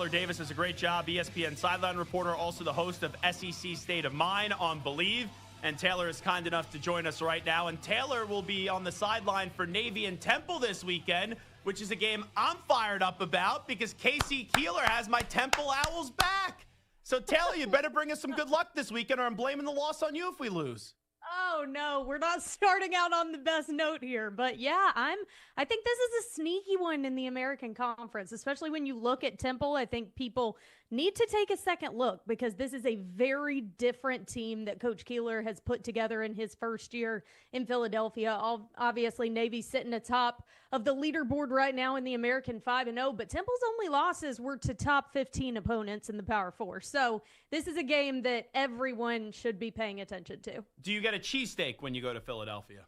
Taylor Davis does a great job, ESPN Sideline reporter, also the host of SEC State of Mind on Believe. And Taylor is kind enough to join us right now. And Taylor will be on the sideline for Navy and Temple this weekend, which is a game I'm fired up about because Casey Keeler has my Temple Owls back. So, Taylor, you better bring us some good luck this weekend, or I'm blaming the loss on you if we lose. Oh, no, we're not starting out on the best note here. But, yeah, I think this is a sneaky one in the American Conference, especially when you look at Temple. I think people need to take a second look because this is a very different team that Coach Keeler has put together in his first year in Philadelphia. Obviously, Navy's sitting atop of the leaderboard right now in the American 5-0, but Temple's only losses were to top 15 opponents in the Power Four. So this is a game that everyone should be paying attention to. Do you get a cheesesteak when you go to Philadelphia?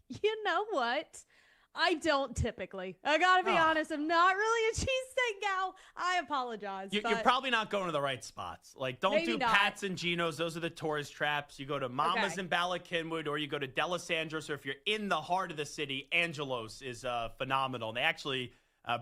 You know what? I don't typically. I got to be honest. I'm not really a cheesesteak gal. I apologize. You're probably not going to the right spots. Like, don't do Pat's and Geno's. Those are the tourist traps. You go to Mama's and Bala Cynwyd, or you go to D'Alessandro's, or if you're in the heart of the city, Angelo's is phenomenal. And they actually,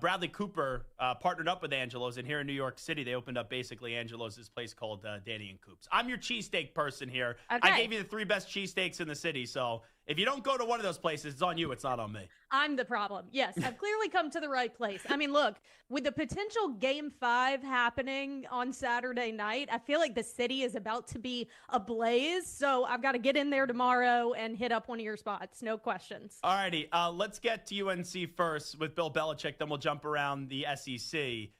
Bradley Cooper partnered up with Angelo's, and here in New York City, they opened up basically Angelo's, this place called Danny and Coops. I'm your cheesesteak person here. Okay. I gave you the 3 best cheesesteaks in the city, so if you don't go to one of those places, it's on you. It's not on me. I'm the problem. Yes, I've clearly come to the right place. I mean, look, with the potential Game 5 happening on Saturday night, I feel like the city is about to be ablaze. So I've got to get in there tomorrow and hit up one of your spots. No questions. All righty. Let's get to UNC first with Bill Belichick. Then we'll jump around the SEC.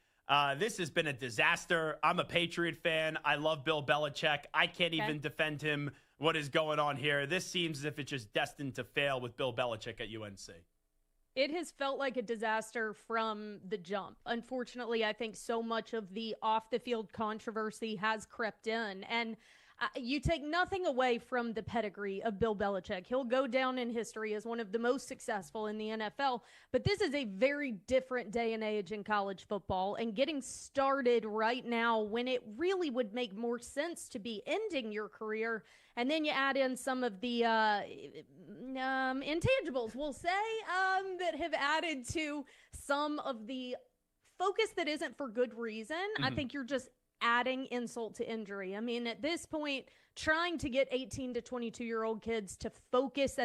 This has been a disaster. I'm a Patriot fan. I love Bill Belichick. I can't even defend him. What is going on here? This seems as if it's just destined to fail with Bill Belichick at UNC. It has felt like a disaster from the jump. Unfortunately, I think so much of the off-the-field controversy has crept in. And you take nothing away from the pedigree of Bill Belichick. He'll go down in history as one of the most successful in the NFL, but this is a very different day and age in college football, and getting started right now when it really would make more sense to be ending your career. And then you add in some of the intangibles, we'll say, that have added to some of the focus that isn't for good reason. I think you're just adding insult to injury. I mean, at this point, trying to get 18 to 22-year-old kids to focus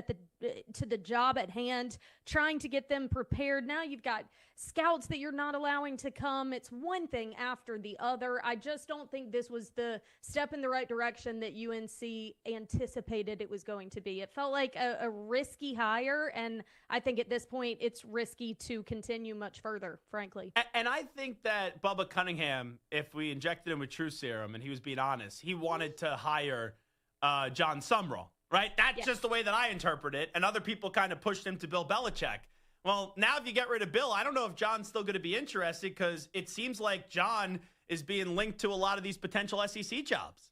to the job at hand, trying to get them prepared. Now you've got scouts that you're not allowing to come. It's one thing after the other. I just don't think this was the step in the right direction that UNC anticipated it was going to be. It felt like a risky hire, and I think at this point it's risky to continue much further, frankly. And I think that Bubba Cunningham, if we injected him with True Serum and he was being honest, he wanted to hire John Sumrall, right? That's just the way that I interpret it. And other people kind of pushed him to Bill Belichick. Well, now if you get rid of Bill, I don't know if John's still going to be interested, because it seems like John is being linked to a lot of these potential SEC jobs.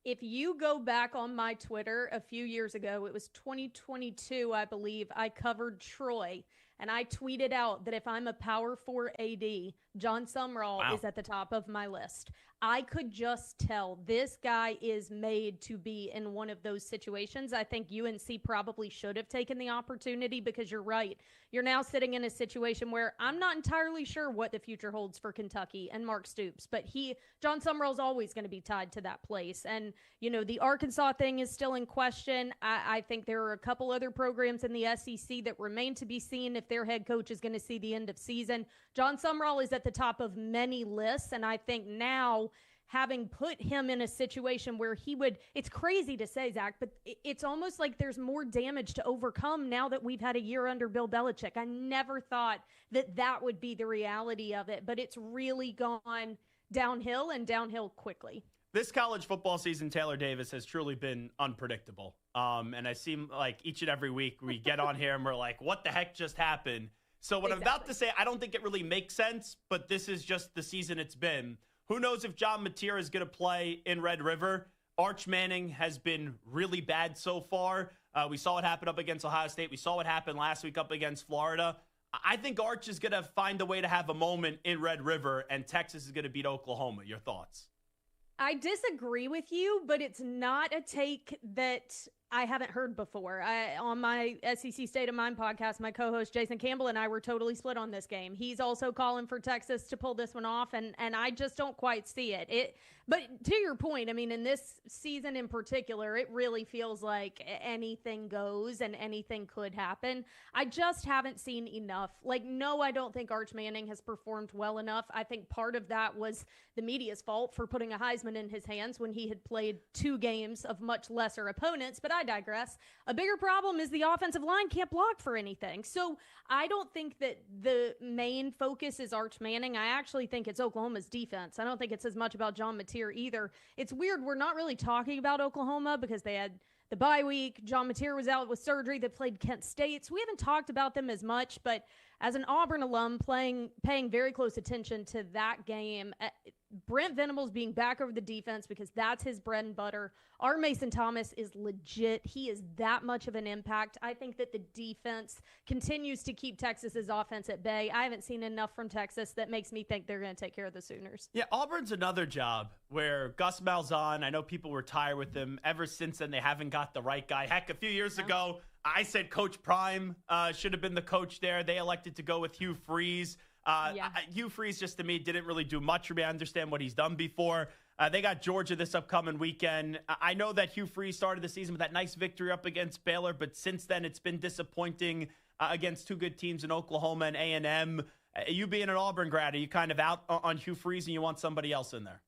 If you go back on my Twitter a few years ago, it was 2022, I believe, I covered Troy, and I tweeted out that if I'm a Power 4 AD, John Sumrall is at the top of my list. I could just tell this guy is made to be in one of those situations. I think UNC probably should have taken the opportunity, because you're right. You're now sitting in a situation where I'm not entirely sure what the future holds for Kentucky and Mark Stoops, but John Sumrall's always going to be tied to that place. And, the Arkansas thing is still in question. I think there are a couple other programs in the SEC that remain to be seen if their head coach is going to see the end of season. John Sumrall is at the top of many lists, and I think now, having put him in a situation where it's crazy to say, Zach, but it's almost like there's more damage to overcome now that we've had a year under Bill Belichick. I never thought that would be the reality of it, but it's really gone downhill, and downhill quickly. This college football season, Taylor Davis, has truly been unpredictable. And I seem like each and every week we get on here and we're like, what the heck just happened? So what I'm about to say, I don't think it really makes sense, but this is just the season it's been. Who knows if John Mateer is going to play in Red River? Arch Manning has been really bad so far. We saw what happened up against Ohio State. We saw what happened last week up against Florida. I think Arch is going to find a way to have a moment in Red River, and Texas is going to beat Oklahoma. Your thoughts? I disagree with you, but it's not a take that I haven't heard before. On my SEC State of Mind podcast, my co-host Jason Campbell and I were totally split on this game. He's also calling for Texas to pull this one off, and I just don't quite see it. But to your point, I mean, in this season in particular, it really feels like anything goes and anything could happen. I just haven't seen enough. Like, no, I don't think Arch Manning has performed well enough. I think part of that was the media's fault for putting a Heisman in his hands when he had played 2 games of much lesser opponents, but I digress. A bigger problem is the offensive line can't block for anything. So I don't think that the main focus is Arch Manning. I actually think it's Oklahoma's defense. I don't think it's as much about John Mateer either. It's weird. We're not really talking about Oklahoma because they had the bye week. John Mateer was out with surgery. They played Kent State. So we haven't talked about them as much, but as an Auburn alum paying very close attention to that game, Brent Venables being back over the defense because that's his bread and butter. Our Mason Thomas is legit. He is that much of an impact. I think that the defense continues to keep Texas's offense at bay. I haven't seen enough from Texas that makes me think they're going to take care of the Sooners. Yeah, Auburn's another job where Gus Malzahn, I know people were tired with him. Ever since then, they haven't got the right guy. Heck, a few years ago, I said Coach Prime should have been the coach there. They elected to go with Hugh Freeze. Hugh Freeze, just to me, didn't really do much for me. I understand what he's done before. They got Georgia this upcoming weekend. I know that Hugh Freeze started the season with that nice victory up against Baylor, but since then it's been disappointing against 2 good teams in Oklahoma and A&M. You being an Auburn grad, are you kind of out on Hugh Freeze and you want somebody else in there?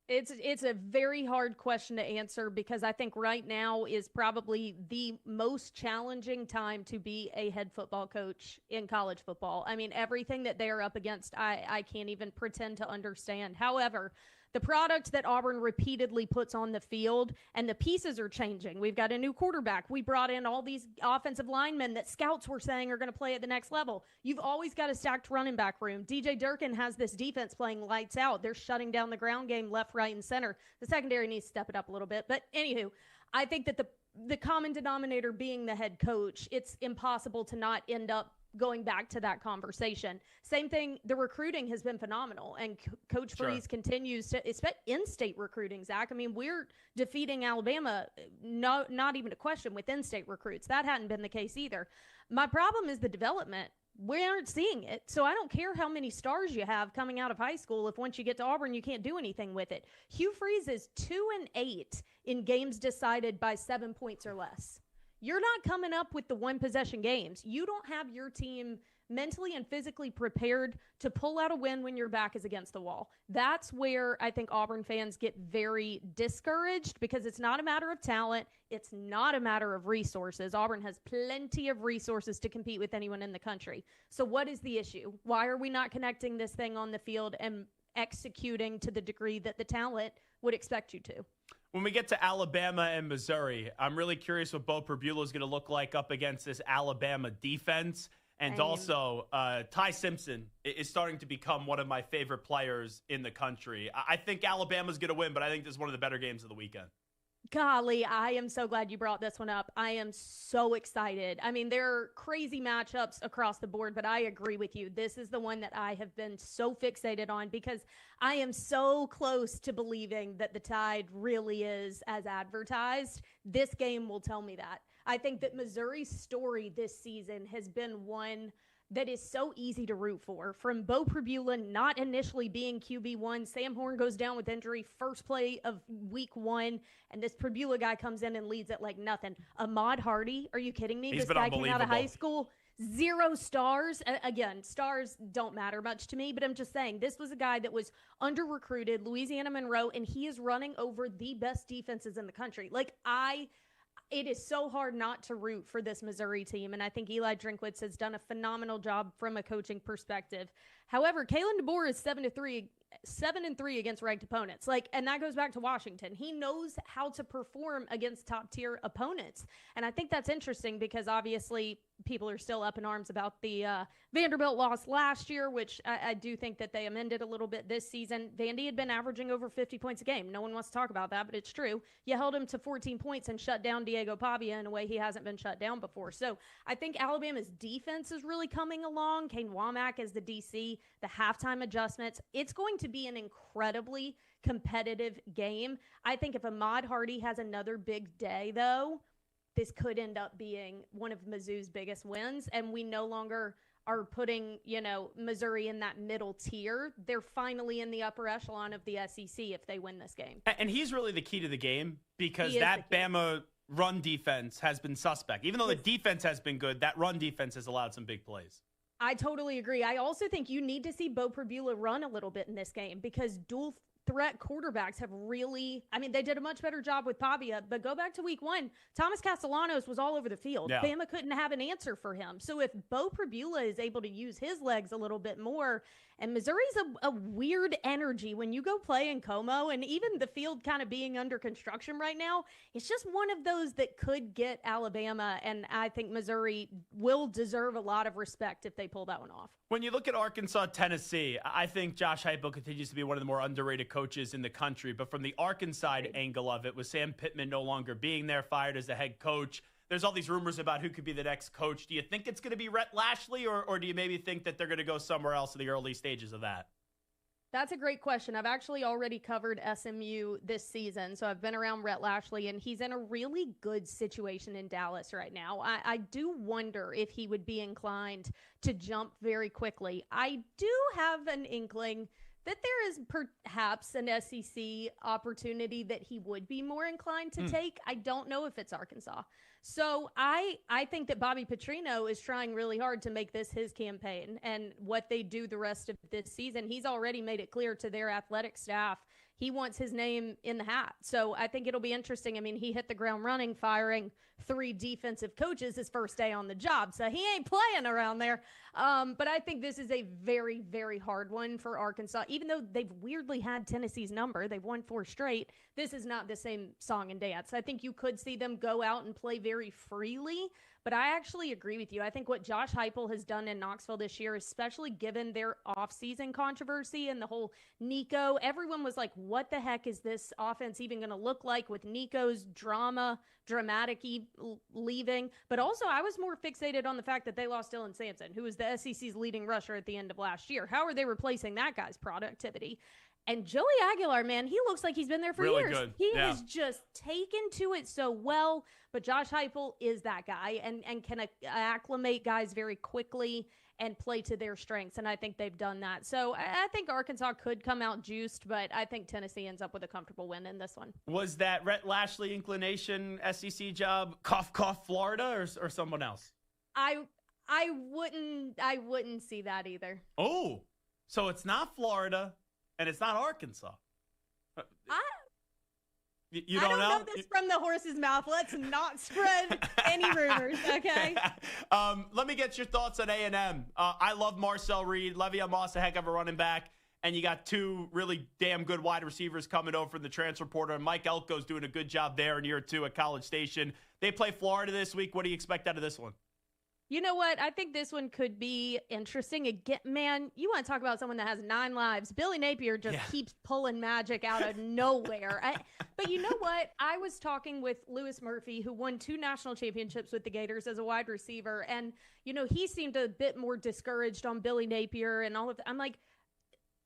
It's a very hard question to answer because I think right now is probably the most challenging time to be a head football coach in college football. I mean, everything that they are up against, I can't even pretend to understand. However, the product that Auburn repeatedly puts on the field and the pieces are changing. We've got a new quarterback. We brought in all these offensive linemen that scouts were saying are going to play at the next level. You've always got a stacked running back room. DJ Durkin has this defense playing lights out. They're shutting down the ground game left, right, and center. The secondary needs to step it up a little bit. But anywho, I think that the common denominator being the head coach, it's impossible to not end up going back to that conversation. Same thing, the recruiting has been phenomenal, and Coach Freeze continues to, especially in-state recruiting, Zach. I mean, we're defeating Alabama, not even a question, with in-state recruits. That hadn't been the case either. My problem is the development. We aren't seeing it. So I don't care how many stars you have coming out of high school if once you get to Auburn, you can't do anything with it. Hugh Freeze is 2-8 in games decided by 7 points or less. You're not coming up with the one-possession games. You don't have your team mentally and physically prepared to pull out a win when your back is against the wall. That's where I think Auburn fans get very discouraged because it's not a matter of talent. It's not a matter of resources. Auburn has plenty of resources to compete with anyone in the country. So what is the issue? Why are we not connecting this thing on the field and executing to the degree that the talent would expect you to? When we get to Alabama and Missouri, I'm really curious what Bo Perbula is going to look like up against this Alabama defense. And also, Ty Simpson is starting to become one of my favorite players in the country. I think Alabama's going to win, but I think this is one of the better games of the weekend. Golly, I am so glad you brought this one up. I am so excited. I mean, there are crazy matchups across the board, but I agree with you. This is the one that I have been so fixated on because I am so close to believing that the Tide really is as advertised. This game will tell me that. I think that Missouri's story this season has been one that is so easy to root for. From Bo Perbula not initially being QB1, Sam Horn goes down with injury first play of week 1, and this Perbula guy comes in and leads it like nothing. Ahmad Hardy, are you kidding me? He's this guy came out of high school, 0 stars. Again, stars don't matter much to me, but I'm just saying this was a guy that was under-recruited, Louisiana Monroe, and he is running over the best defenses in the country. It is so hard not to root for this Missouri team, and I think Eli Drinkwitz has done a phenomenal job from a coaching perspective. However, Kalen DeBoer is 7-3 against ranked opponents. And that goes back to Washington. He knows how to perform against top-tier opponents, and I think that's interesting because obviously people are still up in arms about the Vanderbilt loss last year, which I do think that they amended a little bit this season. Vandy had been averaging over 50 points a game. No one wants to talk about that, but it's true. You held him to 14 points and shut down Diego Pavia in a way he hasn't been shut down before. So I think Alabama's defense is really coming along. Kane Womack is the DC, the halftime adjustments. It's going to be an incredibly competitive game. I think if Ahmad Hardy has another big day, though, this could end up being one of Mizzou's biggest wins, and we no longer are putting, Missouri in that middle tier. They're finally in the upper echelon of the SEC if they win this game. And he's really the key to the game, because that Bama run defense has been suspect. Even though the defense has been good, that run defense has allowed some big plays. I totally agree. I also think you need to see Bo Prabula run a little bit in this game, because dual threat quarterbacks have really, they did a much better job with Pavia, but go back to week 1. Thomas Castellanos was all over the field. Yeah. Bama couldn't have an answer for him. So if Bo Prabula is able to use his legs a little bit more, and Missouri's a weird energy when you go play in Como, and even the field kind of being under construction right now, it's just one of those that could get Alabama, and I think Missouri will deserve a lot of respect if they pull that one off. When you look at Arkansas, Tennessee, I think Josh Heupel continues to be one of the more underrated coaches in the country. But from the Arkansas angle of it, with Sam Pittman no longer being there, fired as the head coach, there's all these rumors about who could be the next coach. Do you think it's going to be Rhett Lashley, or do you maybe think that they're going to go somewhere else in the early stages of that? That's a great question. I've actually already covered SMU this season, so I've been around Rhett Lashley, and he's in a really good situation in Dallas right now. I do wonder if he would be inclined to jump very quickly. I do have an inkling that there is perhaps an SEC opportunity that he would be more inclined to take. I don't know if it's Arkansas. So I think that Bobby Petrino is trying really hard to make this his campaign, and what they do the rest of this season, he's already made it clear to their athletic staff he wants his name in the hat. So I think it'll be interesting. He hit the ground running, firing 3 defensive coaches his first day on the job. So he ain't playing around there. But I think this is a very, very hard one for Arkansas. Even though they've weirdly had Tennessee's number, they've won 4 straight, this is not the same song and dance. I think you could see them go out and play very freely. But I actually agree with you. I think what Josh Heupel has done in Knoxville this year, especially given their offseason controversy and the whole Nico, everyone was like, what the heck is this offense even going to look like with Nico's dramatic leaving? But also, I was more fixated on the fact that they lost Dylan Sampson, who was the SEC's leading rusher at the end of last year. How are they replacing that guy's productivity? And Joey Aguilar, man, he looks like he's been there for really years. Good. He has just taken to it so well. But Josh Heupel is that guy and can acclimate guys very quickly and play to their strengths. And I think they've done that. So I think Arkansas could come out juiced, but I think Tennessee ends up with a comfortable win in this one. Was that Rhett Lashley inclination SEC job cough, Florida or someone else? I wouldn't see that either. Oh, so it's not Florida. And it's not Arkansas. You don't know this from the horse's mouth. Let's not spread any rumors, okay? Let me get your thoughts on A&M. I love Marcel Reed. Le'Veon Moss, a heck of a running back. And you got 2 really damn good wide receivers coming over from the transfer portal. And Mike Elko's doing a good job there in year 2 at College Station. They play Florida this week. What do you expect out of this one? You know what? I think this one could be interesting. Again, man, you want to talk about someone that has 9 lives. Billy Napier just keeps pulling magic out of nowhere. But you know what? I was talking with Lewis Murphy, who won 2 national championships with the Gators as a wide receiver. And, he seemed a bit more discouraged on Billy Napier and all of that. I'm like,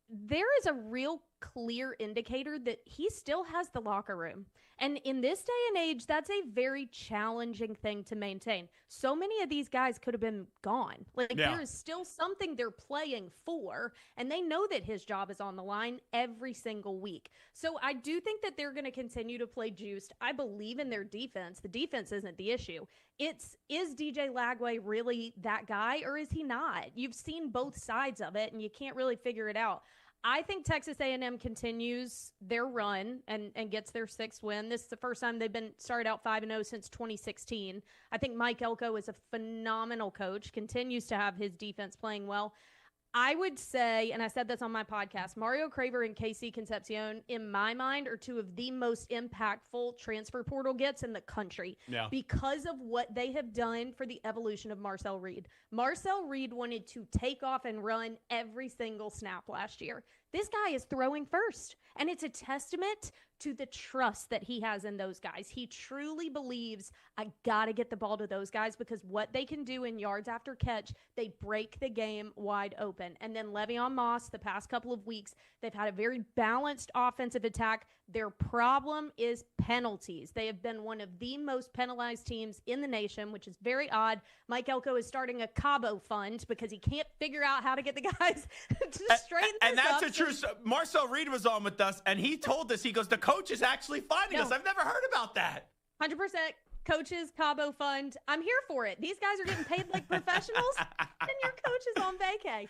there is a real clear indicator that he still has the locker room. And in this day and age, that's a very challenging thing to maintain. So many of these guys could have been gone. There is still something they're playing for, and they know that his job is on the line every single week. So I do think that they're going to continue to play juiced. I believe in their defense. The defense isn't the issue. Is DJ Lagway really that guy, or is he not? You've seen both sides of it, and you can't really figure it out. I think Texas A&M continues their run and gets their 6th win. This is the first time they've been started out 5-0 since 2016. I think Mike Elko is a phenomenal coach, continues to have his defense playing well. I would say, and I said this on my podcast, Mario Craver and KC Concepcion, in my mind, are 2 of the most impactful transfer portal gets in the country because of what they have done for the evolution of Marcel Reed. Marcel Reed wanted to take off and run every single snap last year. This guy is throwing first, and it's a testament to the trust that he has in those guys. He truly believes, I got to get the ball to those guys because what they can do in yards after catch, they break the game wide open. And then Le'Veon Moss, the past couple of weeks, they've had a very balanced offensive attack. Their problem is penalties. They have been one of the most penalized teams in the nation, which is very odd. Mike Elko is starting a Cabo fund because he can't figure out how to get the guys to straighten this and that's up. a true. Marcel Reed was on with us, and he told us, he goes, the coach is actually finding us. I've never heard about that. 100%. Coaches, Cabo Fund. I'm here for it. These guys are getting paid like professionals, and your coach is on vacay.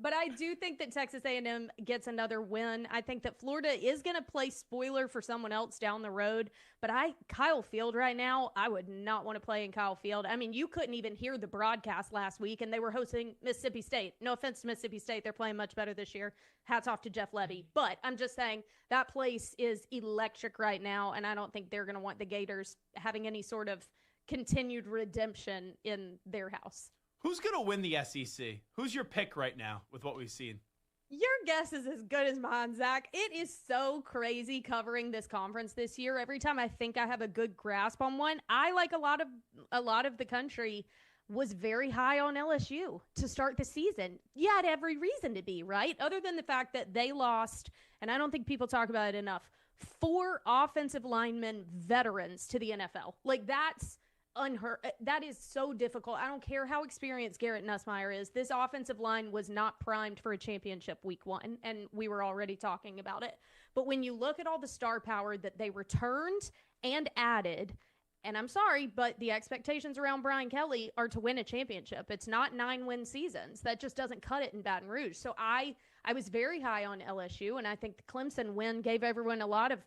But I do think that Texas A&M gets another win. I think that Florida is going to play spoiler for someone else down the road. But Kyle Field right now, I would not want to play in Kyle Field. I mean, you couldn't even hear the broadcast last week, and they were hosting Mississippi State. No offense to Mississippi State. They're playing much better this year. Hats off to Jeff Levy. But I'm just saying that place is electric right now, and I don't think they're going to want the Gators having any sort of continued redemption in their house. Who's going to win the SEC? Who's your pick right now with what we've seen? Your guess is as good as mine, Zach. It is so crazy covering this conference this year. Every time I think I have a good grasp on one, I, like a lot of the country, was very high on LSU to start the season. You had every reason to be, right? Other than the fact that they lost, and I don't think people talk about it enough, 4 offensive linemen veterans to the NFL. Like, that's unheard. That is so difficult. I don't care how experienced Garrett Nussmeier is. This offensive line was not primed for a championship week 1, and we were already talking about it. But when you look at all the star power that they returned and added, and I'm sorry, but the expectations around Brian Kelly are to win a championship. It's not 9-win seasons. That just doesn't cut it in Baton Rouge. So I was very high on LSU, and I think the Clemson win gave everyone a lot of,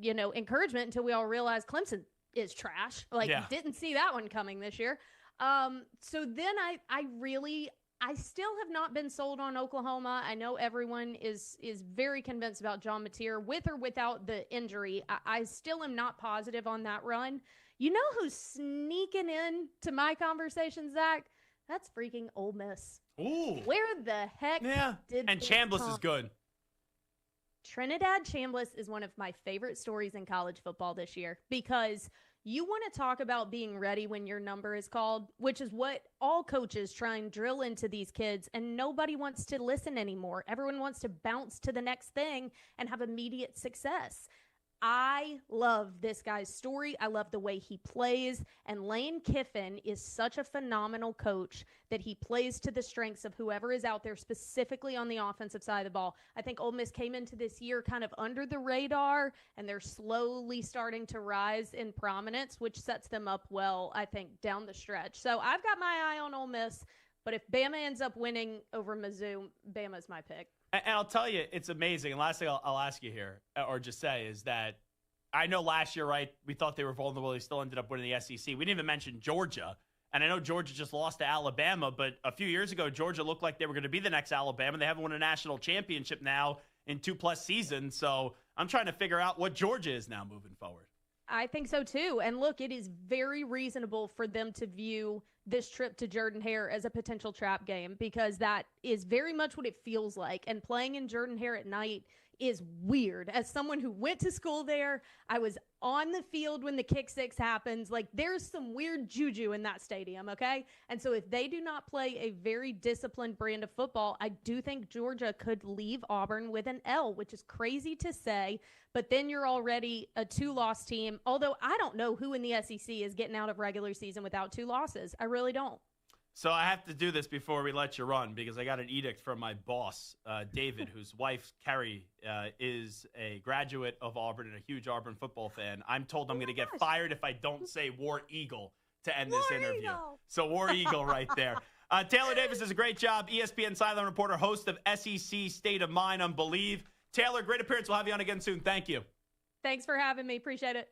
encouragement until we all realized Clemson is trash. Didn't see that one coming this year. So then I still have not been sold on Oklahoma. I know everyone is very convinced about John Mateer with or without the injury. I still am not positive on that run. You know who's sneaking in to my conversation, Zach? That's freaking Ole Miss. Ooh. Where the heck did And Chambliss is good. Trinidad Chambliss is one of my favorite stories in college football this year because you want to talk about being ready when your number is called, which is what all coaches try and drill into these kids, and nobody wants to listen anymore. Everyone wants to bounce to the next thing and have immediate success. I love this guy's story. I love the way he plays. And Lane Kiffin is such a phenomenal coach that he plays to the strengths of whoever is out there, specifically on the offensive side of the ball. I think Ole Miss came into this year kind of under the radar, and they're slowly starting to rise in prominence, which sets them up well, I think, down the stretch. So I've got my eye on Ole Miss, but if Bama ends up winning over Mizzou, Bama's my pick. And I'll tell you, it's amazing. And last thing I'll ask you here, or just say, is that I know last year, right, we thought they were vulnerable. They still ended up winning the SEC. We didn't even mention Georgia. And I know Georgia just lost to Alabama, but a few years ago, Georgia looked like they were going to be the next Alabama. They haven't won a national championship now in 2+ seasons. So I'm trying to figure out what Georgia is now moving forward. I think so, too. And look, it is very reasonable for them to view this trip to Jordan-Hare as a potential trap game because that is very much what it feels like. And playing in Jordan-Hare at night is weird. As someone who went to school there, I was on the field when the kick six happens. Like, there's some weird juju in that stadium, okay? And so if they do not play a very disciplined brand of football, I do think Georgia could leave Auburn with an L, which is crazy to say. But then you're already a 2-loss team. Although I don't know who in the SEC is getting out of regular season without 2 losses. I really don't. So I have to do this before we let you run because I got an edict from my boss, David, whose wife, Kerry, is a graduate of Auburn and a huge Auburn football fan. I'm told I'm going to get fired if I don't say War Eagle to end this interview. Eagle. So War Eagle right there. Taylor Davis does a great job. ESPN Sideline reporter, host of SEC State of Mind on Believe. Taylor, great appearance. We'll have you on again soon. Thank you. Thanks for having me. Appreciate it.